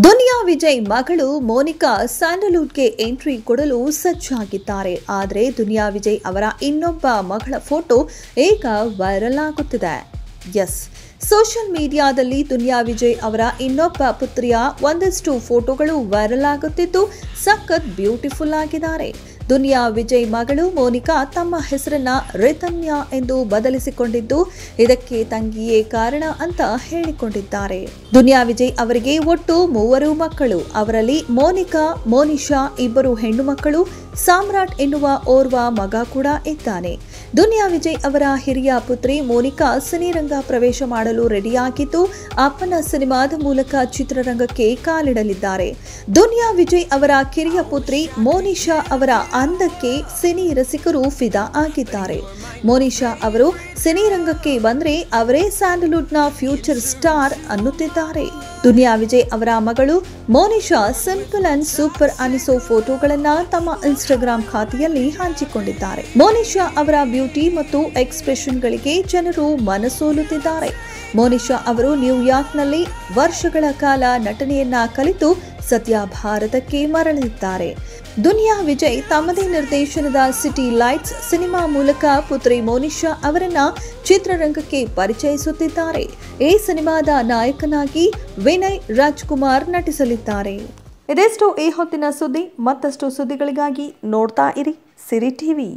ದುನಿಯಾ ವಿಜಯ್ ಮಗಳು ಮೋನಿಕಾ ಸ್ಯಾಂಡಲ್ವುಡ್ಗೆ ಎಂಟ್ರಿ ಕೊಡಲು ಸಜ್ಜಾಗಿದ್ದಾರೆ. ಆದರೆ ದುನಿಯಾ ವಿಜಯ್ ಅವರ ಇನ್ನೊಬ್ಬ ಮಗಳ ಫೋಟೋ ಈಗ ವೈರಲ್ ಆಗುತ್ತಿದೆ. ಸೋಷಿಯಲ್ ಮೀಡಿಯಾದಲ್ಲಿ ದುನಿಯಾ ವಿಜಯ್ ಅವರ ಇನ್ನೊಬ್ಬ ಪುತ್ರಿಯ ಒಂದಷ್ಟು ಫೋಟೋಗಳು ವೈರಲ್ ಆಗುತ್ತಿದ್ದು ಸಖತ್ ಬ್ಯೂಟಿಫುಲ್ ಆಗಿದ್ದಾರೆ. ದುನಿಯಾ ವಿಜಯ್ ಮಗಳು ಮೋನಿಕಾ ತಮ್ಮ ಹೆಸರನ್ನ ರಿತನ್ಯಾ ಎಂದು ಬದಲಿಸಿಕೊಂಡಿದ್ದು ಇದಕ್ಕೆ ತಂಗಿಯೇ ಕಾರಣ ಅಂತ ಹೇಳಿಕೊಂಡಿದ್ದಾರೆ. ದುನಿಯಾ ವಿಜಯ್ ಅವರಿಗೆ ಒಟ್ಟು 3 ಮಕ್ಕಳು. ಅವರಲ್ಲಿ ಮೋನಿಕಾ, ಮೋನಿಶಾ ಇಬ್ಬರು ಹೆಣ್ಣು ಮಕ್ಕಳು, ಸಾಮ್ರಾಟ್ ಎನ್ನುವ ಓರ್ವ ಮಗ ಕೂಡ ಇದ್ದಾನೆ. ದುನಿಯಾ ವಿಜಯ್ ಅವರ ಹಿರಿಯ ಪುತ್ರಿ ಮೋನಿಕಾ ಸಿನಿರಂಗ ಪ್ರವೇಶ ಮಾಡಲು ರೆಡಿಯಾಗಿದ್ದು ಅಪ್ಪನ ಸಿನಿಮಾದ ಮೂಲಕ ಚಿತ್ರರಂಗಕ್ಕೆ ಕಾಲಿಡಲಿದ್ದಾರೆ. ದುನಿಯಾ ವಿಜಯ್ ಅವರ ಕಿರಿಯ ಪುತ್ರಿ ಮೋನಿಶಾ ಅವರ ಅಂದಕ್ಕೆ ಸಿನಿ ರಸಿಕರು ಫಿದಾ ಆಗಿದ್ದಾರೆ. ಮೋನಿಶಾ ಅವರು ಸಿನಿರಂಗಕ್ಕೆ ಬಂದ್ರೆ ಅವರೇ ಸ್ಯಾಂಡಲ್ವುಡ್ನ ಫ್ಯೂಚರ್ ಸ್ಟಾರ್ ಅನ್ನುತ್ತಿದ್ದಾರೆ. ದುನಿಯಾ ವಿಜಯ್ ಅವರ ಮಗಳು ಮೋನಿಶಾ ಸಿಂಪಲ್ ಅಂಡ್ ಸೂಪರ್ ಅನಿಸೋ ಫೋಟೋಗಳನ್ನ ತಮ್ಮ ಇನ್ಸ್ಟಾಗ್ರಾಮ್ ಖಾತೆಯಲ್ಲಿ ಹಂಚಿಕೊಂಡಿದ್ದಾರೆ. ಮೋನಿಶಾ ಅವರ ಬ್ಯೂಟಿ ಮತ್ತು ಎಕ್ಸ್ಪ್ರೆಷನ್ಗಳಿಗೆ ಜನರು ಮನಸೋಲುತ್ತಿದ್ದಾರೆ. ಮೋನಿಶಾ ಅವರು ನ್ಯೂಯಾರ್ಕ್ನಲ್ಲಿ ವರ್ಷಗಳ ಕಾಲ ನಟನೆಯನ್ನ ಕಲಿತು ಸದ್ಯ ಭಾರತಕ್ಕೆ ಮರಳಿದ್ದಾರೆ. ದುನಿಯಾ ವಿಜಯ್ ತಮ್ಮದೇ ನಿರ್ದೇಶನದ ಸಿಟಿ ಲೈಟ್ಸ್ ಸಿನಿಮಾ ಮೂಲಕ ಪುತ್ರಿ ಮೋನಿಶಾ ಅವರನ್ನ ಚಿತ್ರರಂಗಕ್ಕೆ ಪರಿಚಯಿಸುತ್ತಿದ್ದಾರೆ. ಈ ಸಿನಿಮಾದ ನಾಯಕನಾಗಿ ವಿನಯ್ ರಾಜ್ಕುಮಾರ್ ನಟಿಸಲಿದ್ದಾರೆ. ಇದೆಷ್ಟು ಈ ಹೊತ್ತಿನ ಸುದ್ದಿ. ಮತ್ತಷ್ಟು ಸುದ್ದಿಗಳಿಗಾಗಿ ನೋಡ್ತಾ ಇರಿ ಸಿರಿ ಟಿವಿ.